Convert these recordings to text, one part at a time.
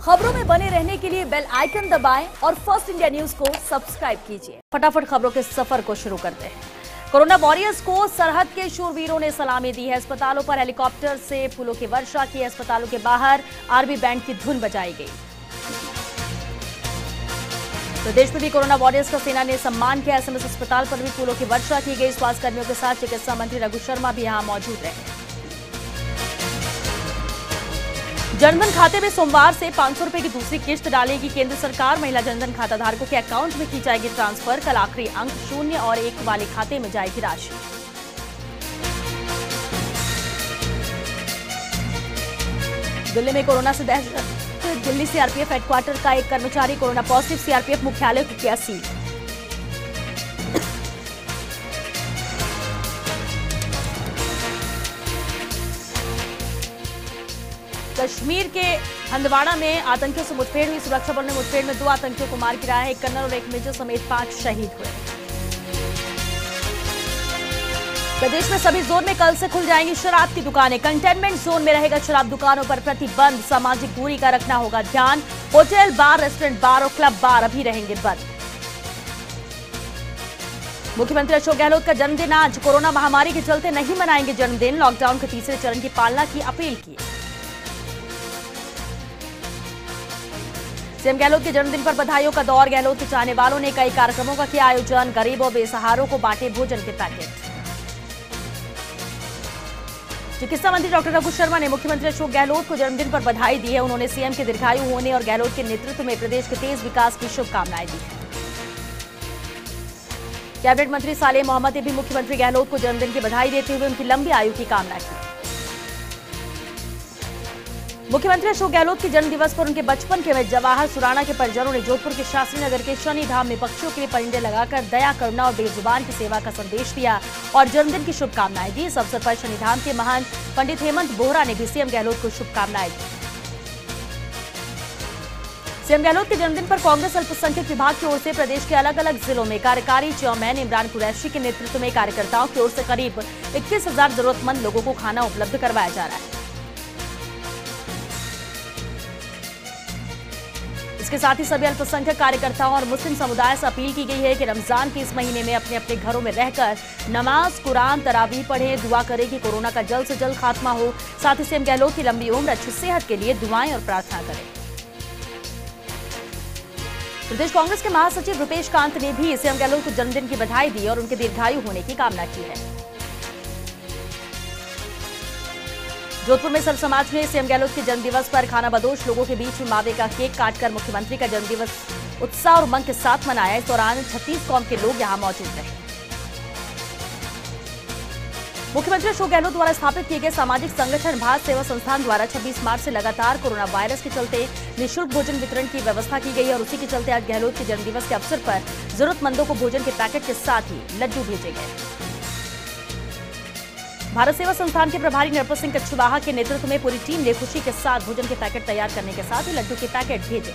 खबरों में बने रहने के लिए बेल आइकन दबाएं और फर्स्ट इंडिया न्यूज को सब्सक्राइब कीजिए। फटाफट खबरों के सफर को शुरू करते हैं। कोरोना वॉरियर्स को सरहद के शूरवीरों ने सलामी दी है। अस्पतालों पर हेलीकॉप्टर से फूलों की वर्षा की। अस्पतालों के बाहर आर्मी बैंड की धुन बजाई गई। प्रदेश में भी कोरोना वॉरियर्स का सेना ने सम्मान किया। एसएमएस अस्पताल पर भी फूलों की वर्षा की गई। स्वास्थ्य कर्मियों के साथ चिकित्सा मंत्री रघु शर्मा भी यहां मौजूद रहे। जनधन खाते में सोमवार से 500 रुपए की दूसरी किश्त डालेगी केंद्र सरकार। महिला जनधन खाता धारकों के अकाउंट में की जाएगी ट्रांसफर। कल आखिरी अंक 0 और 1 वाले खाते में जाएगी राशि। दिल्ली में कोरोना से दहशत। दिल्ली सीआरपीएफ हेडक्वार्टर का एक कर्मचारी कोरोना पॉजिटिव। सीआरपीएफ मुख्यालय को किया सील। कश्मीर के हंदवाड़ा में आतंकियों से मुठभेड़ हुई। सुरक्षा बलों ने मुठभेड़ में 2 आतंकियों को मार गिराया है। एक कर्नल और एक मेजर समेत 5 शहीद हुए। प्रदेश में सभी जोन में कल से खुल जाएंगी शराब की दुकानें। कंटेनमेंट जोन में रहेगा शराब दुकानों पर प्रतिबंध। सामाजिक दूरी का रखना होगा ध्यान। होटल, बार, रेस्टोरेंट, बार और क्लब बार अभी रहेंगे बंद। मुख्यमंत्री अशोक गहलोत का जन्मदिन आज। कोरोना महामारी के चलते नहीं मनाएंगे जन्मदिन। लॉकडाउन के तीसरे चरण की पालना की अपील की। सीएम गहलोत के जन्मदिन पर बधाइयों का दौर। गहलोत के चाहने वालों ने कई कार्यक्रमों का किया आयोजन। गरीबों बेसहारों को बांटे भोजन के पैकेट। चिकित्सा मंत्री डॉक्टर रघु शर्मा ने मुख्यमंत्री अशोक गहलोत को जन्मदिन पर बधाई दी है। उन्होंने सीएम के दीर्घायु होने और गहलोत के नेतृत्व में प्रदेश के तेज विकास की शुभकामनाएं दी। कैबिनेट मंत्री सालेह मोहम्मद ने भी मुख्यमंत्री गहलोत को जन्मदिन की बधाई देते हुए उनकी लंबी आयु की कामना की। मुख्यमंत्री अशोक गहलोत के जन्मदिवस पर उनके बचपन के जवाहर सुराणा के परिजनों ने जोधपुर के शास्त्री नगर के शनि धाम में पक्षियों के लिए परिंदे लगाकर दया, करुणा और बेजुबान की सेवा का संदेश दिया और जन्मदिन की शुभकामनाएं दी। इस अवसर पर शनि धाम के महंत पंडित हेमंत बोहरा ने भी सीएम गहलोत को शुभकामनाएं दी। सीएम गहलोत के जन्मदिन पर कांग्रेस अल्पसंख्यक विभाग की ओर से प्रदेश के अलग अलग जिलों में कार्यकारी चेयरमैन इमरान कुरैशी के नेतृत्व में कार्यकर्ताओं की ओर से करीब 21,000 जरूरतमंद लोगों को खाना उपलब्ध करवाया जा रहा है। इसके साथ ही सभी अल्पसंख्यक कार्यकर्ताओं और मुस्लिम समुदाय से अपील की गई है कि रमजान के इस महीने में अपने अपने घरों में रहकर नमाज, कुरान, तरावीह पढ़ें। दुआ करें कि कोरोना का जल्द से जल्द खात्मा हो। साथ ही सीएम गहलोत की लंबी उम्र, अच्छी सेहत के लिए दुआएं और प्रार्थना करें। प्रदेश कांग्रेस के महासचिव रुपेश कांत ने भी सीएम गहलोत को जन्मदिन की बधाई दी और उनके दीर्घायु होने की कामना की है। जोधपुर में सर्व समाज ने सीएम गहलोत के जन्मदिवस पर खानाबदोश लोगों के बीच में मावे का केक काटकर मुख्यमंत्री का जन्मदिवस उत्साह और उमंग के साथ मनाया। इस दौरान 36 कौम के लोग यहां मौजूद रहे। मुख्यमंत्री अशोक गहलोत द्वारा स्थापित किए गए सामाजिक संगठन भारत सेवा संस्थान द्वारा 26 मार्च से लगातार कोरोना वायरस के चलते निःशुल्क भोजन वितरण की व्यवस्था की गई और उसी के चलते आज गहलोत के जन्मदिवस के अवसर पर जरूरतमंदों को भोजन के पैकेट के साथ ही लड्डू भेजे गए। भारत सेवा संस्थान के प्रभारी नरपत सिंह कच्छवाहा के नेतृत्व में पूरी टीम ने खुशी के साथ भोजन के पैकेट तैयार करने के साथ ही लड्डू के पैकेट भेजे।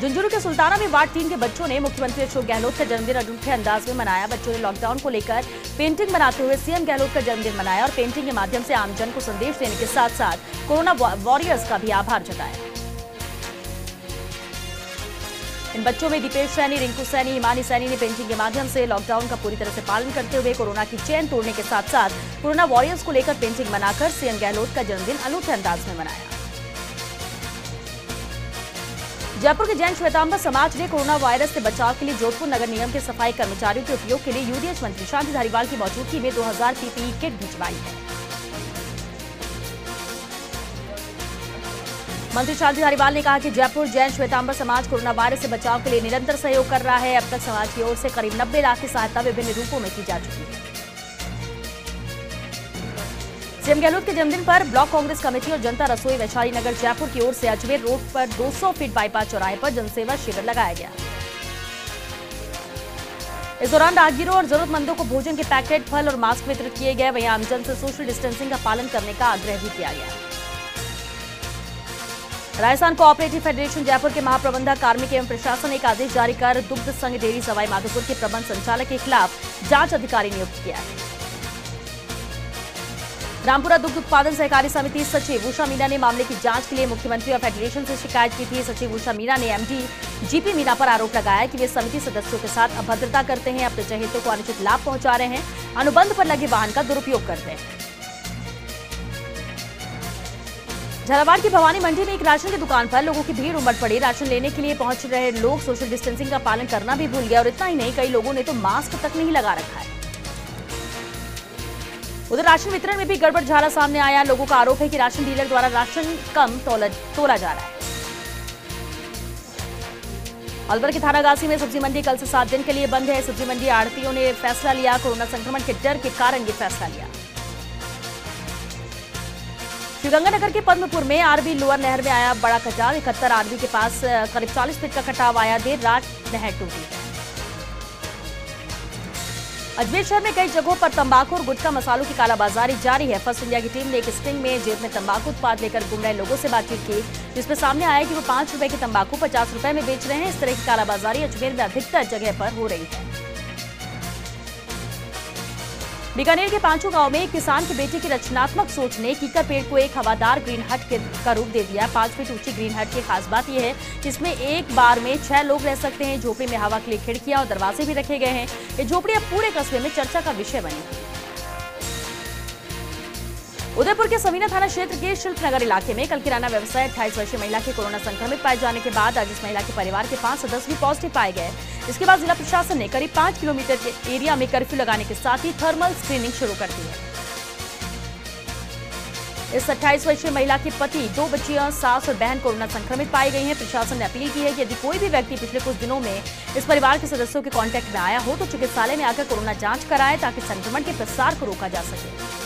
झुंझुनू के सुल्ताना में वार्ड 3 के बच्चों ने मुख्यमंत्री अशोक गहलोत का जन्मदिन अनूठे अंदाज में मनाया। बच्चों ने लॉकडाउन को लेकर पेंटिंग बनाते हुए सीएम गहलोत का जन्मदिन मनाया और पेंटिंग के माध्यम से आमजन को संदेश देने के साथ साथ कोरोना वॉरियर्स का भी आभार जताया। इन बच्चों में दीपेश सैनी, रिंकू सैनी, हिमानी सैनी ने पेंटिंग के माध्यम से लॉकडाउन का पूरी तरह से पालन करते हुए कोरोना की चेन तोड़ने के साथ साथ कोरोना वॉरियर्स को लेकर पेंटिंग बनाकर सीएम गहलोत का जन्मदिन अनूठे अंदाज में मनाया। जयपुर के जैन श्वेतांबर समाज ने कोरोना वायरस से बचाव के लिए जोधपुर नगर निगम के सफाई कर्मचारियों के उपयोग के लिए यूडीएच मंत्री शांति धारीवाल की मौजूदगी में 2000 पीपीई किट भिजवाई है। मंत्री शांति धारीवाल ने कहा कि जयपुर जैन श्वेतांबर समाज कोरोना वायरस से बचाव के लिए निरंतर सहयोग कर रहा है। अब तक समाज की ओर से करीब 90 लाख की सहायता विभिन्न रूपों में की जा चुकी है। सीएम गहलोत के जन्मदिन पर ब्लॉक कांग्रेस कमेटी और जनता रसोई वैशाली नगर जयपुर की ओर से अजमेर रोड पर 200 फीट बाईपास चौराहे पर जनसेवा शिविर लगाया गया। इस दौरान राहगीरों और जरूरतमंदों को भोजन के पैकेट, फल और मास्क वितरित किए गए। वहीं आमजन से सोशल डिस्टेंसिंग का पालन करने का आग्रह भी किया गया। राजस्थान कोऑपरेटिव फेडरेशन जयपुर के महाप्रबंधक कार्मिक एवं प्रशासन ने एक आदेश जारी कर दुग्ध संघ डेयरी सवाई माधोपुर के प्रबंध संचालक के खिलाफ जांच अधिकारी नियुक्त किया है। रामपुरा दुग्ध उत्पादन सहकारी समिति सचिव उषा मीणा ने मामले की जांच के लिए मुख्यमंत्री और फेडरेशन से शिकायत की थी। सचिव उषा मीणा ने एमडी जीपी मीणा पर आरोप लगाया कि वे समिति सदस्यों के साथ अभद्रता करते हैं, अपने चहेतों को अनुचित लाभ पहुंचा रहे हैं, अनुबंध पर लगे वाहन का दुरुपयोग करते हैं। झालावाड़ की भवानी मंडी में एक राशन की दुकान पर लोगों की भीड़ उमड़ पड़ी। राशन लेने के लिए पहुंच रहे लोग सोशल डिस्टेंसिंग का पालन करना भी भूल गए और इतना ही नहीं, कई लोगों ने तो मास्क तक नहीं लगा रखा है। उधर राशन वितरण में भी गड़बड़ झाला सामने आया। लोगों का आरोप है कि राशन डीलर द्वारा राशन कम तोला जा रहा है। अलवर के थानागाजी में सब्जी मंडी कल से 7 दिन के लिए बंद है। सब्जी मंडी आढ़तियों ने फैसला लिया, कोरोना संक्रमण के डर के कारण ये फैसला लिया। श्रीगंगानगर के पद्मपुर में आरबी लोअर नहर में आया बड़ा कटाव। 71 आरबी के पास करीब 40 फीट का कटाव आया। देर रात नहर टूटी है। अजमेर शहर में कई जगहों पर तंबाकू और गुटखा मसालों की कालाबाजारी जारी है। फर्स्ट इंडिया की टीम ने एक स्टिंग में जेब में तंबाकू उत्पाद लेकर घूम रहे लोगों से बातचीत की, जिसमें सामने आया कि वो 5 रुपए की तंबाकू 50 रुपए में बेच रहे हैं। इस तरह की कालाबाजारी अजमेर में अधिकतर जगह पर हो रही है। बीकानेर के पांचों गांव में एक किसान के बेटे की रचनात्मक सोच ने कीकर पेड़ को एक हवादार ग्रीन हट का रूप दे दिया। 5 फीट ऊंची ग्रीन हट की खास बात यह है कि इसमें एक बार में 6 लोग रह सकते हैं। झोपड़ी में हवा के लिए खिड़कियां और दरवाजे भी रखे गए हैं। ये झोपड़ी अब पूरे कस्बे में चर्चा का विषय बनी है। उदयपुर के समीना थाना क्षेत्र के शिल्पनगर इलाके में कल किराना व्यवसाय 28 वर्षीय महिला के कोरोना संक्रमित पाए जाने के बाद आज इस महिला के परिवार के 5 सदस्य भी पॉजिटिव पाए गए। इसके बाद जिला प्रशासन ने करीब 5 किलोमीटर के एरिया में कर्फ्यू लगाने के साथ ही थर्मल स्क्रीनिंग शुरू कर दी है। इस 28 वर्षीय महिला के पति, 2 बच्चियां, सास और बहन कोरोना संक्रमित पाई गई हैं। प्रशासन ने अपील की है कि यदि कोई भी व्यक्ति पिछले कुछ दिनों में इस परिवार के सदस्यों के कांटेक्ट में आया हो तो चिकित्सालय में आकर कोरोना जांच कराए ताकि संक्रमण के प्रसार को रोका जा सके।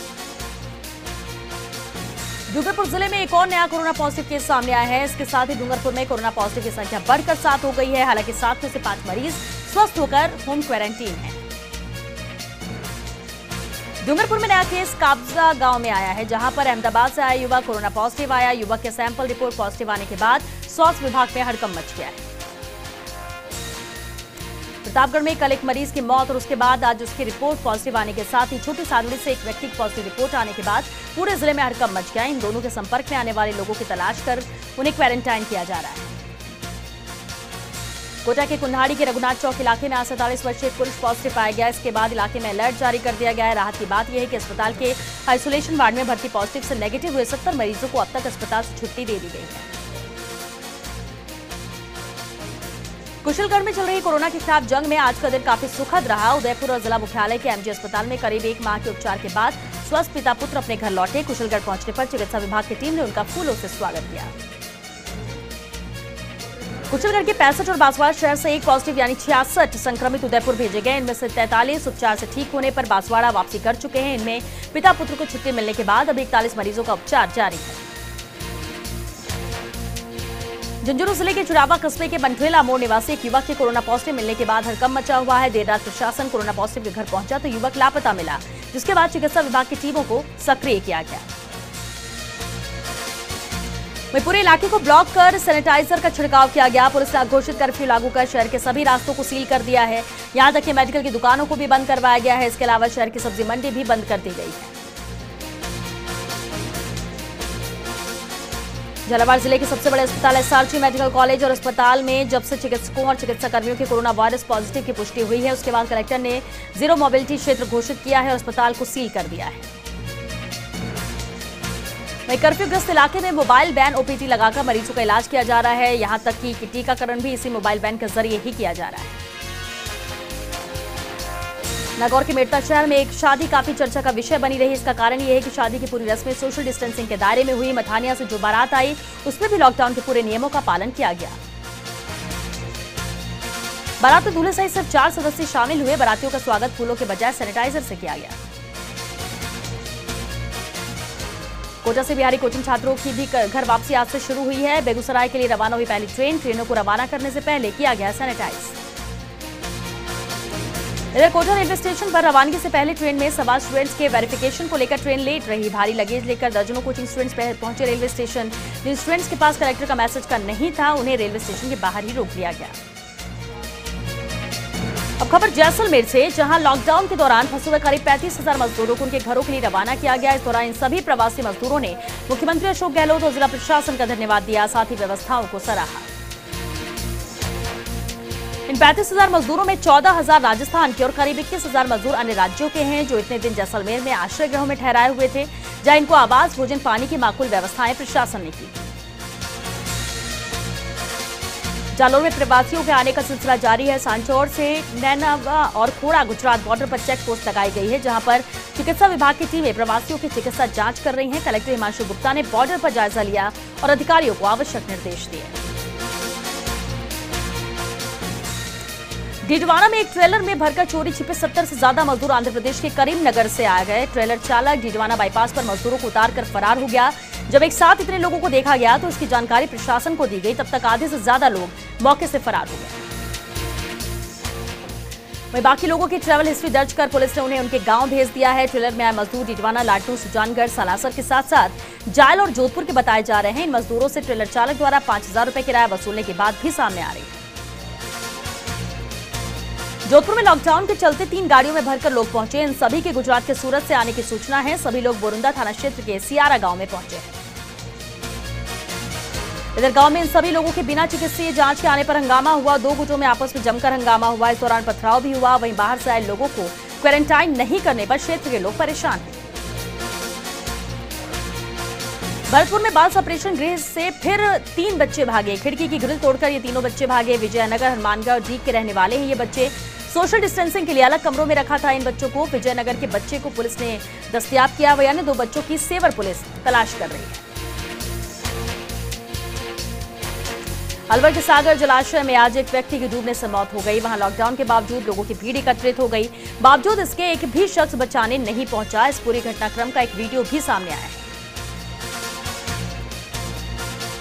डूंगरपुर जिले में एक और नया कोरोना पॉजिटिव केस सामने आया है। इसके साथ ही डूंगरपुर में कोरोना पॉजिटिव की संख्या बढ़कर 7 हो गई है। हालांकि 7 में से 5 मरीज स्वस्थ होकर होम क्वारंटीन हैं। डूंगरपुर में नया केस काबजा गांव में आया है, जहां पर अहमदाबाद से आया युवक कोरोना पॉजिटिव आया। युवक के सैंपल रिपोर्ट पॉजिटिव आने के बाद स्वास्थ्य विभाग में हड़कंप मच गया है। प्रतापगढ़ में कल एक मरीज की मौत और उसके बाद आज उसकी रिपोर्ट पॉजिटिव आने के साथ ही छोटी सादड़ी से एक व्यक्ति की पॉजिटिव रिपोर्ट आने के बाद पूरे जिले में हड़कंप मच गया। इन दोनों के संपर्क में आने वाले लोगों की तलाश कर उन्हें क्वारंटाइन किया जा रहा है। कोटा के कुन्हाड़ी के रघुनाथ चौक इलाके में आज 47 वर्षीय पुरुष पॉजिटिव पाया गया। इसके बाद इलाके में अलर्ट जारी कर दिया गया है। राहत की बात यह है कि अस्पताल के आइसोलेशन वार्ड में भर्ती पॉजिटिव से नेगेटिव हुए 70 मरीजों को अब तक अस्पताल से छुट्टी दे दी गई है। कुशलगढ़ में चल रही कोरोना के खिलाफ जंग में आज का दिन काफी सुखद रहा। उदयपुर और जिला मुख्यालय के एमजी अस्पताल में करीब 1 माह के उपचार के बाद स्वस्थ पिता पुत्र अपने घर लौटे। कुशलगढ़ पहुंचने पर चिकित्सा विभाग की टीम ने उनका फूलों से स्वागत किया। कुशलगढ़ के 65 और बांसवाड़ा शहर से एक पॉजिटिव यानी 66 संक्रमित उदयपुर भेजे गए। इनमें से 43 उपचार से ठीक होने पर बांसवाड़ा वापसी कर चुके हैं। इनमें पिता पुत्र को छुट्टी मिलने के बाद अब 41 मरीजों का उपचार जारी है। झुंझुनू जिले के चुरावा कस्बे के बनठेला मोड़ निवासी एक युवक के कोरोना पॉजिटिव मिलने के बाद हड़कंप मचा हुआ है। देर रात प्रशासन कोरोना पॉजिटिव के घर पहुंचा तो युवक लापता मिला, जिसके बाद चिकित्सा विभाग की टीमों को सक्रिय किया गया। वहीं पूरे इलाके को ब्लॉक कर सैनिटाइजर का छिड़काव किया गया। पुलिस ने घोषित कर्फ्यू लागू कर शहर के सभी रास्तों को सील कर दिया है। यहां तक कि मेडिकल की दुकानों को भी बंद करवाया गया है। इसके अलावा शहर की सब्जी मंडी भी बंद कर दी गई है। झालावाड़ जिले के सबसे बड़े अस्पताल एसआरजी मेडिकल कॉलेज और अस्पताल में जब से चिकित्सकों और चिकित्सा कर्मियों के कोरोना वायरस पॉजिटिव की पुष्टि हुई है, उसके बाद कलेक्टर ने जीरो मोबिलिटी क्षेत्र घोषित किया है और अस्पताल को सील कर दिया है। वहीं कर्फ्यूग्रस्त इलाके में मोबाइल वैन ओपीडी लगाकर मरीजों का इलाज किया जा रहा है। यहां तक कि टीकाकरण भी इसी मोबाइल वैन के जरिए ही किया जा रहा है। नागौर के मेड़ता शहर में एक शादी काफी चर्चा का विषय बनी रही। इसका कारण यह है कि शादी की पूरी रस्में सोशल डिस्टेंसिंग के दायरे में हुई। मथानिया से जो बारात आई उसमें भी लॉकडाउन के पूरे नियमों का पालन किया गया। बारात में दूल्हे सहित सिर्फ 4 सदस्य शामिल हुए। बारातियों का स्वागत फूलों के बजाय सैनिटाइजर से किया गया। कोटा से बिहारी कोचिंग छात्रों की भी घर वापसी आज से शुरू हुई है। बेगूसराय के लिए रवाना हुई पहली ट्रेन। ट्रेनों को रवाना करने से पहले किया गया सैनिटाइज। इधर कोटा रेलवे स्टेशन पर रवानगी से पहले ट्रेन में सवार स्टूडेंट्स के वेरिफिकेशन को लेकर ट्रेन लेट रही। भारी लगेज लेकर दर्जनों कोचिंग स्टूडेंट्स पहुंचे रेलवे स्टेशन। जिन स्टूडेंट्स के पास कलेक्टर का मैसेज का नहीं था, उन्हें रेलवे स्टेशन के बाहर ही रोक लिया गया। अब अब खबर जैसलमेर से, जहां लॉकडाउन के दौरान फंसे हुए करीब 35,000 मजदूरों को उनके घरों के लिए रवाना किया गया। इस दौरान इन सभी प्रवासी मजदूरों ने मुख्यमंत्री अशोक गहलोत और जिला प्रशासन का धन्यवाद दिया, साथ ही व्यवस्थाओं को सराहा। इन 35,000 मजदूरों में 14,000 राजस्थान के और करीब 21,000 मजदूर अन्य राज्यों के हैं, जो इतने दिन जैसलमेर में आश्रय गृहों में ठहराए हुए थे, जहां इनको आवास, भोजन, पानी की माकूल व्यवस्थाएं प्रशासन ने की। जालोर में प्रवासियों के आने का सिलसिला जारी है। सांचौर से नैनावा और खोड़ा गुजरात बॉर्डर पर चेक पोस्ट लगाई गई है, जहां पर चिकित्सा विभाग की टीमें प्रवासियों की चिकित्सा जांच कर रही हैं। कलेक्टर हिमांशु गुप्ता ने बॉर्डर पर जायजा लिया और अधिकारियों को आवश्यक निर्देश दिए। डीडवाना में एक ट्रेलर में भरकर चोरी छिपे 70 से ज्यादा मजदूर आंध्र प्रदेश के करीमनगर से आ गए। ट्रेलर चालक डीडवाना बाईपास पर मजदूरों को उतारकर फरार हो गया। जब एक साथ इतने लोगों को देखा गया तो इसकी जानकारी प्रशासन को दी गई। तब तक आधे से ज्यादा लोग मौके से फरार हो गए। वहीं बाकी लोगों की ट्रैवल हिस्ट्री दर्ज कर पुलिस ने उन्हें उनके गांव भेज दिया है। ट्रेलर में आए मजदूर डीडवाना, लाटू, सुजानगढ़, सालासर के साथ साथ जायल और जोधपुर के बताए जा रहे हैं। इन मजदूरों से ट्रेलर चालक द्वारा 5,000 रुपए किराया वसूलने की बात भी सामने आ रही है। जोधपुर में लॉकडाउन के चलते 3 गाड़ियों में भरकर लोग पहुंचे। इन सभी के गुजरात के सूरत से आने की सूचना है। सभी लोग बोरुंदा थाना क्षेत्र के सियारा गांव में पहुंचे हैं। इधर गांव में इन सभी लोगों के बिना चिकित्सीय जांच के आने पर हंगामा हुआ। 2 गुटों में आपस में जमकर हंगामा हुआ। इस दौरान पथराव भी हुआ। वहीं बाहर से आए लोगों को क्वारंटाइन नहीं करने पर क्षेत्र के लोग परेशान हैं। भरतपुर में बाल ऑपरेशन गृह से फिर 3 बच्चे भागे। खिड़की की ग्रिल तोड़कर ये तीनों बच्चे भागे। विजयनगर, हनुमानगढ़ और डीग के रहने वाले हैं ये बच्चे। सोशल डिस्टेंसिंग के लिए अलग कमरों में रखा था इन बच्चों को। विजयनगर के बच्चे को पुलिस ने दस्तयाब किया। वहीं अन्य 2 बच्चों की सेवर पुलिस तलाश कर रही है। अलवर के सागर जलाशय में आज एक व्यक्ति की डूबने से मौत हो गई। वहां लॉकडाउन के बावजूद लोगों की भीड़ एकत्रित हो गई। बावजूद इसके एक भी शख्स बचाने नहीं पहुंचा। इस पूरी घटनाक्रम का एक वीडियो भी सामने आया है।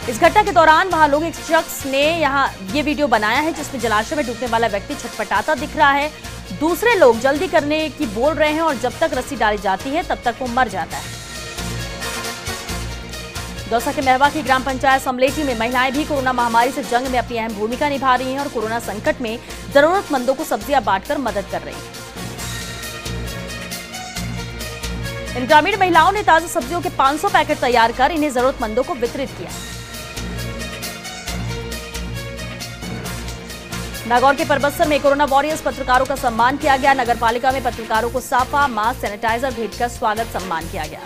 इस घटना के दौरान वहां लोग, एक शख्स ने यहां ये वीडियो बनाया है जिसमें जलाशय में डूबने वाला व्यक्ति छटपटाता दिख रहा है। दूसरे लोग जल्दी करने की बोल रहे हैं और जब तक रस्सी डाली जाती है तब तक वो मर जाता है। दौसा के महवा की ग्राम पंचायत समलेटी में महिलाएं भी कोरोना महामारी से जंग में अपनी अहम भूमिका निभा रही हैं और कोरोना संकट में जरूरतमंदों को सब्जियां बांटकर मदद कर रही हैं। इन ग्रामीण महिलाओं ने ताजा सब्जियों के 500 पैकेट तैयार कर इन्हें जरूरतमंदों को वितरित किया। नागौर के परबत्सर में कोरोना वॉरियर्स पत्रकारों का सम्मान किया गया। नगर पालिका में पत्रकारों को साफा, मास्क, सैनिटाइजर भेंटकर स्वागत सम्मान किया गया।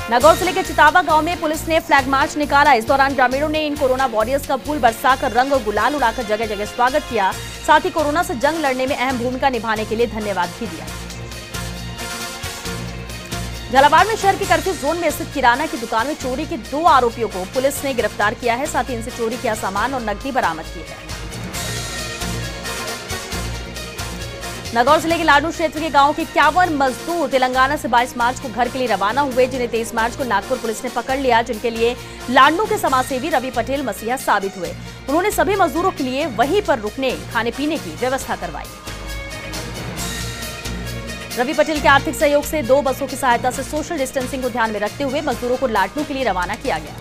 नागौर जिले के चितावा गांव में पुलिस ने फ्लैग मार्च निकाला। इस दौरान ग्रामीणों ने इन कोरोना वॉरियर्स का फूल बरसाकर रंग और गुलाल उड़ाकर जगह जगह स्वागत किया। साथ ही कोरोना से जंग लड़ने में अहम भूमिका निभाने के लिए धन्यवाद भी दिया। झालावाड़ में शहर के कर्फ्यू जोन में स्थित किराना की दुकान में चोरी के 2 आरोपियों को पुलिस ने गिरफ्तार किया है। साथ ही इनसे चोरी किया सामान और नकदी बरामद की है। नागौर जिले के लाडू क्षेत्र के गांव के 51 मजदूर तेलंगाना से 22 मार्च को घर के लिए रवाना हुए, जिन्हें 23 मार्च को नागपुर पुलिस ने पकड़ लिया, जिनके लिए लाडू के समाजसेवी रवि पटेल मसीहा साबित हुए। उन्होंने सभी मजदूरों के लिए वहीं पर रुकने, खाने पीने की व्यवस्था करवाई। रवि पटेल के आर्थिक सहयोग से 2 बसों की सहायता से सोशल डिस्टेंसिंग को ध्यान में रखते हुए मजदूरों को लाटनू के लिए रवाना किया गया।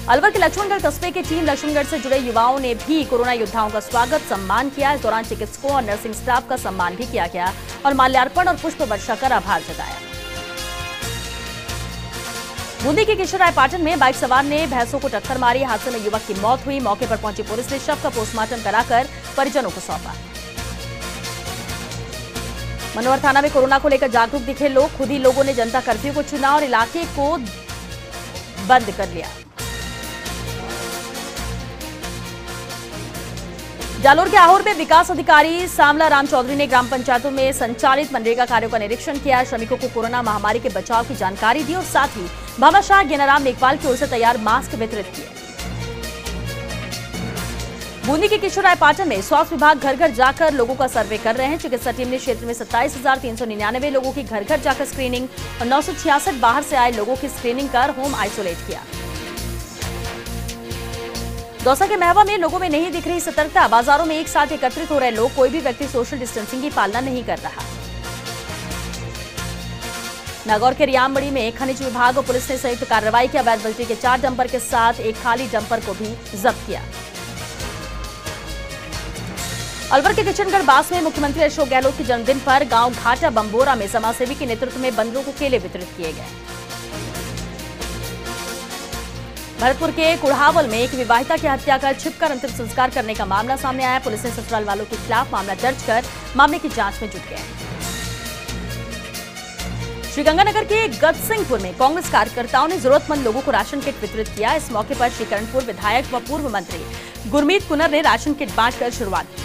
अलवर के लक्ष्मणगढ़ कस्बे के टीम लक्ष्मणगढ़ से जुड़े युवाओं ने भी कोरोना योद्धाओं का स्वागत सम्मान किया। इस दौरान चिकित्सकों और नर्सिंग स्टाफ का सम्मान भी किया गया और माल्यार्पण और पुष्प वर्षा कर आभार जताया। बूंदी के किशोरायपाटन में बाइक सवार ने भैंसों को टक्कर मारी। हादसे में युवक की मौत हुई। मौके पर पहुंची पुलिस ने शव का पोस्टमार्टम कराकर परिजनों को सौंपा। मनोहर थाना में कोरोना को लेकर जागरूक दिखे लोग। खुद ही लोगों ने जनता कर्फ्यू को चुना और इलाके को बंद कर लिया। जालोर के आहोर में विकास अधिकारी सामला राम चौधरी ने ग्राम पंचायतों में संचालित मनरेगा कार्यों का निरीक्षण किया। श्रमिकों को कोरोना महामारी के बचाव की जानकारी दी और साथ ही भामाशाह ज्ञानाराम मेघवाल की ओर से तैयार मास्क वितरित किए। बूंदी के किशोरायपाटन में स्वास्थ्य विभाग घर घर जाकर लोगों का सर्वे कर रहे हैं। चिकित्सा टीम ने क्षेत्र में 27,399 लोगों की घर घर जाकर स्क्रीनिंग और 966 बाहर से आए लोगों की स्क्रीनिंग कर होम आइसोलेट किया। दौसा के महवा में लोगों में नहीं दिख रही सतर्कता। बाजारों में एक साथ एकत्रित हो रहे लोग, कोई भी व्यक्ति सोशल डिस्टेंसिंग की पालना नहीं कर रहा। नागौर के रियामबड़ी में खनिज विभाग और पुलिस ने संयुक्त कार्रवाई की। अवैध बजरी के 4 डंपर के साथ एक खाली डंपर को भी जब्त किया। अलवर के किशनगढ़ बास में मुख्यमंत्री अशोक गहलोत के जन्मदिन पर गांव घाटा बंबोरा में समाजसेवी के नेतृत्व में बंदरों को केले वितरित किए गए। भरतपुर के कुढ़ावल में एक विवाहिता की हत्या कर छिपकर अंतिम संस्कार करने का मामला सामने आया। पुलिस ने ससुराल वालों के खिलाफ मामला दर्ज कर मामले की जांच में जुट गए। श्रीगंगानगर के गजसिंहपुर में कांग्रेस कार्यकर्ताओं ने जरूरतमंद लोगों को राशन किट वितरित किया। इस मौके पर श्रीकरणपुर विधायक व पूर्व मंत्री गुरमीत कुनर ने राशन किट बांटकर शुरुआत की।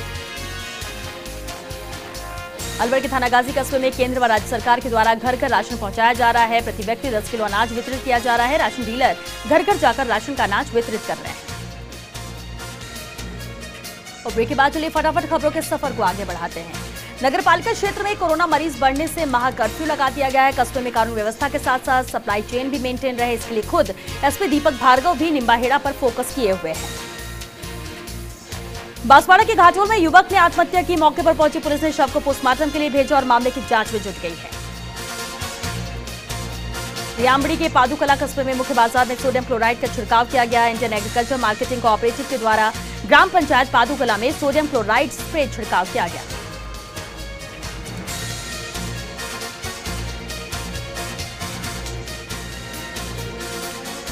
अलवर के थानागाजी कस्बे में केंद्र व राज्य सरकार के द्वारा घर घर राशन पहुंचाया जा रहा है। प्रति व्यक्ति 10 किलो अनाज वितरित किया जा रहा है। राशन डीलर घर घर जाकर राशन का अनाज वितरित कर रहे हैं। और ब्रेक के बाद चलिए फटाफट खबरों के सफर को आगे बढ़ाते हैं। नगर पालिका क्षेत्र में कोरोना मरीज बढ़ने से महा कर्फ्यू लगा दिया गया है। कस्बे में कानून व्यवस्था के साथ साथ सप्लाई चेन भी मेंटेन रहे, इसके लिए खुद एसपी दीपक भार्गव भी निम्बाहेड़ा पर फोकस किए हुए हैं। बांसवाड़ा के घाटोल में युवक ने आत्महत्या की। मौके पर पहुंची पुलिस ने शव को पोस्टमार्टम के लिए भेजा और मामले की जांच में जुट गई है। रियामबड़ी के पादुकला कस्बे में मुख्य बाजार में सोडियम क्लोराइड का छिड़काव किया गया। इंडियन एग्रीकल्चर मार्केटिंग कोऑपरेटिव के द्वारा ग्राम पंचायत पादुकला में सोडियम क्लोराइड स्प्रे छिड़काव किया गया।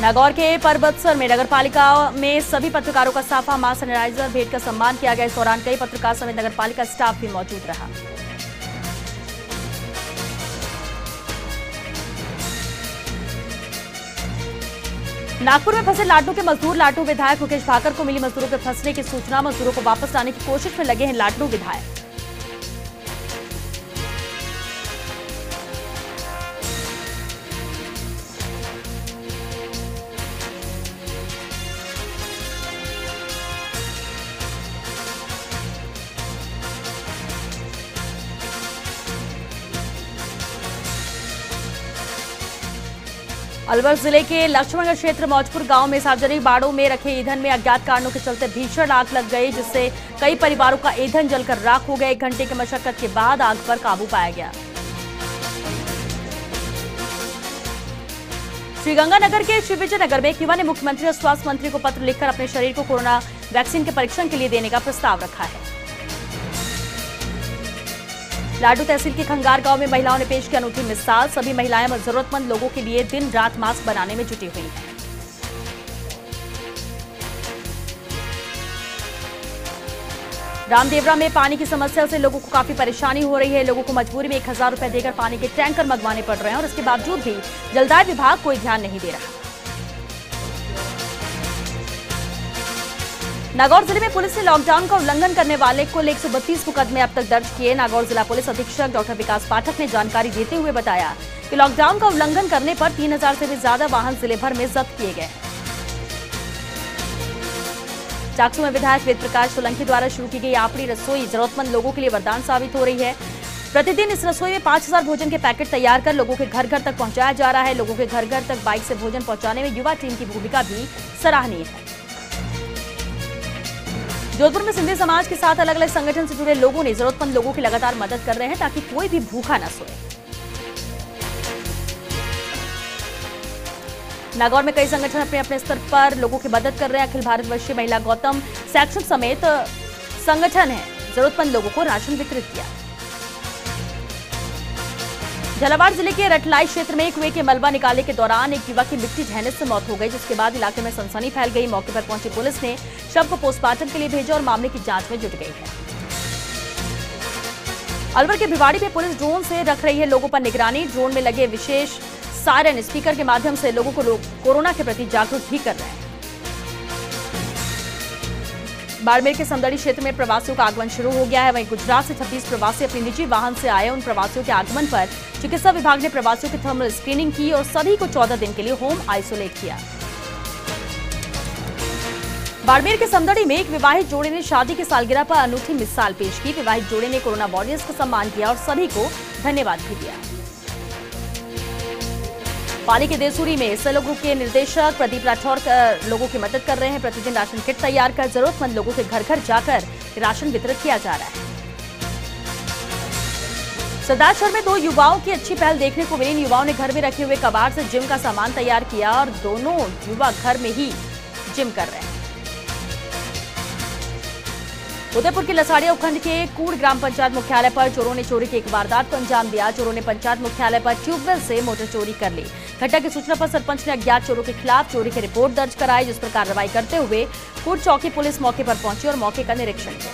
नागौर के परबतसर में नगरपालिका में सभी पत्रकारों का साफा मास्क सैनिटाइजर भेंट कर सम्मान किया गया। इस दौरान कई पत्रकार समेत नगरपालिका स्टाफ भी मौजूद रहा। नागपुर में फंसे लाटू के मजदूर। लाटू विधायक मुकेश भाकर को मिली मजदूरों के फंसने की सूचना। मजदूरों को वापस लाने की कोशिश में लगे हैं लाटू विधायक। अलवर जिले के लक्ष्मणगढ़ क्षेत्र मौजपुर गांव में सार्वजनिक बाड़ों में रखे ईंधन में अज्ञात कारणों के चलते भीषण आग लग गई, जिससे कई परिवारों का ईंधन जलकर राख हो गया। 1 घंटे की मशक्कत के बाद आग पर काबू पाया गया। श्रीगंगानगर के शिवविजयनगर में एक युवा ने मुख्यमंत्री और स्वास्थ्य मंत्री को पत्र लिखकर अपने शरीर को कोरोना वैक्सीन के परीक्षण के लिए देने का प्रस्ताव रखा है। लाडू तहसील के खंगार गांव में महिलाओं ने पेश की अनूठी मिसाल। सभी महिलाएं जरूरतमंद लोगों के लिए दिन रात मास्क बनाने में जुटी हुई हैं। रामदेवरा में पानी की समस्या से लोगों को काफी परेशानी हो रही है। लोगों को मजबूरी में 1000 रुपए देकर पानी के टैंकर मंगवाने पड़ रहे हैं और इसके बावजूद भी जलदाय विभाग कोई ध्यान नहीं दे रहा। नागौर जिले में पुलिस ने लॉकडाउन का उल्लंघन करने वाले कुल 132 मुकदमे अब तक दर्ज किए। नागौर जिला पुलिस अधीक्षक डॉक्टर विकास पाठक ने जानकारी देते हुए बताया कि लॉकडाउन का उल्लंघन करने पर 3000 से भी ज्यादा वाहन जिले भर में जब्त किए गए हैं। चाकसू में विधायक वेद प्रकाश सोलंकी द्वारा शुरू की गई आपड़ी रसोई जरूरतमंद लोगों के लिए वरदान साबित हो रही है। प्रतिदिन इस रसोई में 5000 भोजन के पैकेट तैयार कर लोगों के घर घर तक पहुंचाया जा रहा है। लोगों के घर घर तक बाइक से भोजन पहुंचाने में युवा टीम की भूमिका भी सराहनीय है। जोधपुर में सिंधी समाज के साथ अलग अलग संगठन से जुड़े लोगों ने जरूरतमंद लोगों की लगातार मदद कर रहे हैं ताकि कोई भी भूखा न सोए। नागौर में कई संगठन अपने अपने स्तर पर लोगों की मदद कर रहे हैं। अखिल भारतवर्षीय महिला गौतम सेक्शन समेत संगठन है जरूरतमंद लोगों को राशन वितरित किया। झालावाड़ जिले के रटलाई क्षेत्र में कुएं के मलबा निकालने के दौरान एक युवक की मिट्टी ढहने से मौत हो गई, जिसके बाद इलाके में सनसनी फैल गई। मौके पर पहुंची पुलिस ने शव को पोस्टमार्टम के लिए भेजा और मामले की जांच में जुट गई है। अलवर के भिवाड़ी में पुलिस ड्रोन से रख रही है लोगों पर निगरानी। ड्रोन में लगे विशेष सायरन स्पीकर के माध्यम से लोगों को कोरोना के प्रति जागरूक भी कर रहे हैं। बाड़मेर के समदड़ी क्षेत्र में प्रवासियों का आगमन शुरू हो गया है। वहीं गुजरात से 26 प्रवासी अपनी निजी वाहन से आए। उन प्रवासियों के आगमन पर चिकित्सा विभाग ने प्रवासियों की थर्मल स्क्रीनिंग की और सभी को 14 दिन के लिए होम आइसोलेट किया। बाड़मेर के समदड़ी में एक विवाहित जोड़े ने शादी की सालगिरह पर अनूठी मिसाल पेश की। विवाहित जोड़े ने कोरोना वॉरियर्स का सम्मान किया और सभी को धन्यवाद भी दिया। पाली के देसूरी में सेलो ग्रुप के निदेशक प्रदीप राठौर लोगों की मदद कर रहे हैं। प्रतिदिन राशन किट तैयार कर जरूरतमंद लोगों के घर घर जाकर राशन वितरित किया जा रहा है। सरदारशहर में 2 युवाओं की अच्छी पहल देखने को मिली। इन युवाओं ने घर में रखे हुए कबाड़ से जिम का सामान तैयार किया और दोनों युवा घर में ही जिम कर रहे हैं। उदयपुर के लसाड़िया उपखंड के कूड़ ग्राम पंचायत मुख्यालय पर चोरों ने चोरी की एक वारदात को अंजाम दिया। चोरों ने पंचायत मुख्यालय पर ट्यूबवेल से मोटर चोरी कर ली। घटना की सूचना पर सरपंच ने अज्ञात चोरों के खिलाफ चोरी की रिपोर्ट दर्ज कराई, जिस पर कार्रवाई करते हुए कूड़ चौकी पुलिस मौके पर पहुंची और मौके का निरीक्षण किया।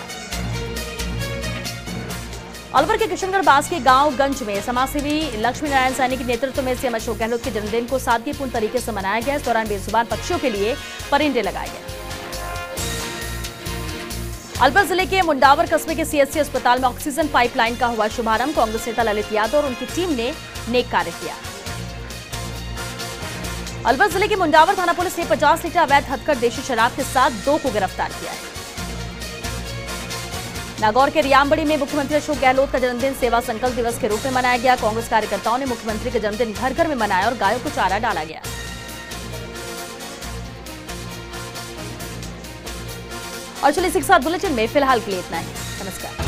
अलवर के किशनगढ़ बास के गांव गंज में समाजसेवी लक्ष्मी नारायण सैनी के नेतृत्व में सीएम अशोक गहलोत के जन्मदिन को सादगीपूर्ण तरीके से मनाया गया। इस दौरान बेजुबान पक्षियों के लिए परिंदे लगाए गए। अलवर जिले के मुंडावर कस्बे के सीएससी अस्पताल में ऑक्सीजन पाइपलाइन का हुआ शुभारंभ। कांग्रेस नेता ललित यादव और उनकी टीम ने नेक कार्य किया। अलवर जिले के मुंडावर थाना पुलिस ने 50 लीटर अवैध हथकढ़ देशी शराब के साथ 2 को गिरफ्तार किया है। नागौर के रियामबड़ी में मुख्यमंत्री अशोक गहलोत का जन्मदिन सेवा संकल्प दिवस के रूप में मनाया गया। कांग्रेस कार्यकर्ताओं ने मुख्यमंत्री का जन्मदिन घर घर में मनाया और गायों को चारा डाला गया। और चलिए इसी के साथ बुलेटिन में फिलहाल के लिए इतना ही। नमस्कार।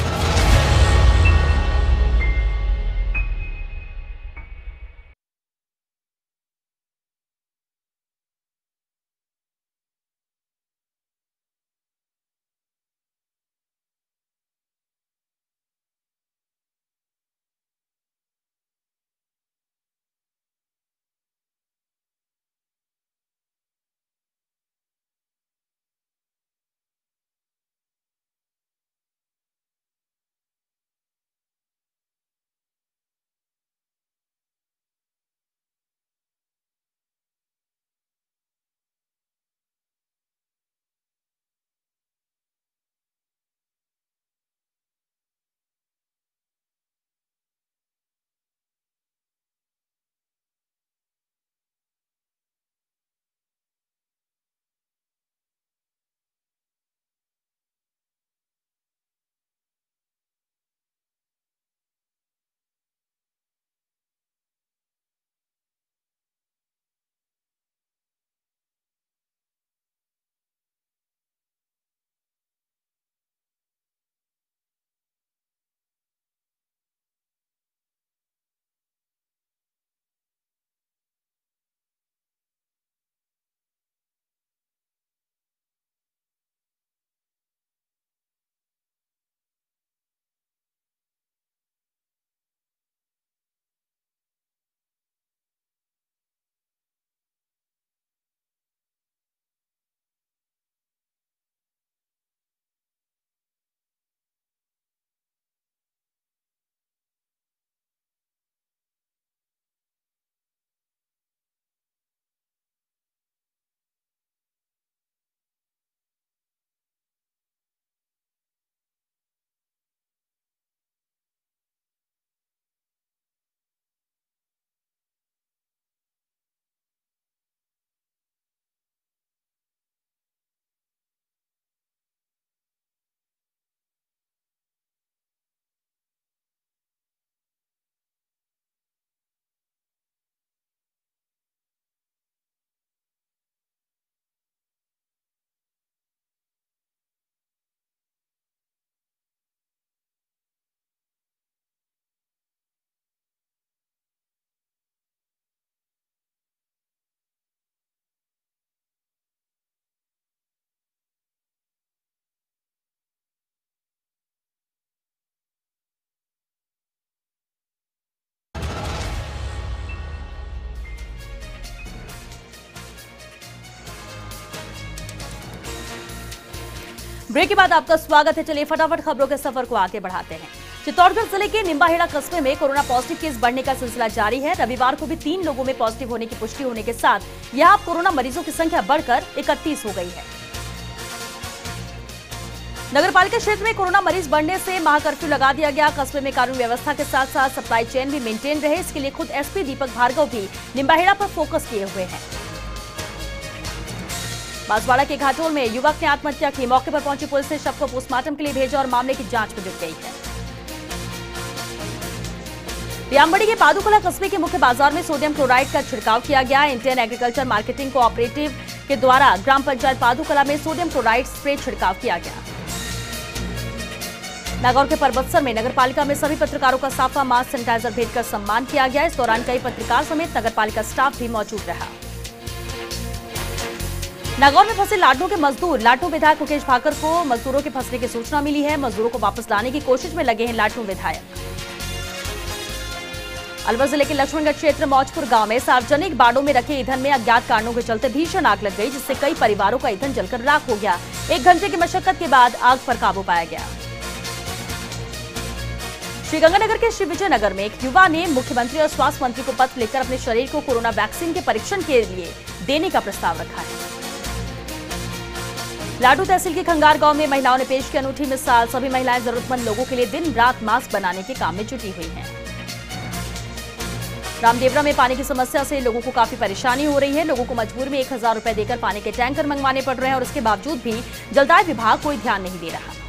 ब्रेक के बाद आपका स्वागत है। चलिए फटाफट खबरों के सफर को आगे बढ़ाते हैं। चित्तौड़गढ़ जिले के निम्बाहेड़ा कस्बे में कोरोना पॉजिटिव केस बढ़ने का सिलसिला जारी है। रविवार को भी 3 लोगों में पॉजिटिव होने की पुष्टि होने के साथ यहां कोरोना मरीजों की संख्या बढ़कर 31 हो गई है। नगरपालिका क्षेत्र में कोरोना मरीज बढ़ने से महाकर्फ्यू लगा दिया गया। कस्बे में कानून व्यवस्था के साथ साथ सप्लाई चेन भी मेंटेन रहे, इसके लिए खुद एसपी दीपक भार्गव भी निम्बाहेड़ा पर फोकस किए हुए हैं। बांसवाड़ा के घाटोल में युवक ने आत्महत्या की। मौके पर पहुंची पुलिस ने शव को पोस्टमार्टम के लिए भेजा और मामले की जांच में जुट गई है। रियामबड़ी के पादुकला कस्बे के मुख्य बाजार में सोडियम क्लोराइड का छिड़काव किया गया। इंडियन एग्रीकल्चर मार्केटिंग कोऑपरेटिव के द्वारा ग्राम पंचायत पादुकला में सोडियम क्लोराइड स्प्रे छिड़काव किया गया। नागौर के परबत्सर में नगरपालिका में सभी पत्रकारों का साफा मास्क सैनिटाइजर भेंटकर सम्मान किया गया। इस दौरान कई पत्रकार समेत नगरपालिका स्टाफ भी मौजूद रहा। नागौर में फंसे लाडनू के मजदूर। लाडनू विधायक मुकेश भाकर को मजदूरों के फंसने की सूचना मिली है। मजदूरों को वापस लाने की कोशिश में लगे हैं लाडनू विधायक। अलवर जिले के लक्ष्मणगढ़ क्षेत्र मौजपुर गांव में सार्वजनिक बाड़ों में रखे ईंधन में अज्ञात कारणों के चलते भीषण आग लग गई, जिससे कई परिवारों का ईंधन जलकर राख हो गया। 1 घंटे की मशक्कत के बाद आग पर काबू पाया गया। श्रीगंगानगर के श्री विजय नगर में एक युवा ने मुख्यमंत्री और स्वास्थ्य मंत्री को पत्र लिखकर अपने शरीर को कोरोना वैक्सीन के परीक्षण के लिए देने का प्रस्ताव रखा है। लाडू तहसील के खंगार गांव में महिलाओं ने पेश की अनूठी मिसाल। सभी महिलाएं जरूरतमंद लोगों के लिए दिन रात मास्क बनाने के काम में जुटी हुई हैं। रामदेवरा में पानी की समस्या से लोगों को काफी परेशानी हो रही है। लोगों को मजबूर में 1000 रुपए देकर पानी के टैंकर मंगवाने पड़ रहे हैं और इसके बावजूद भी जलदाय विभाग कोई ध्यान नहीं दे रहा।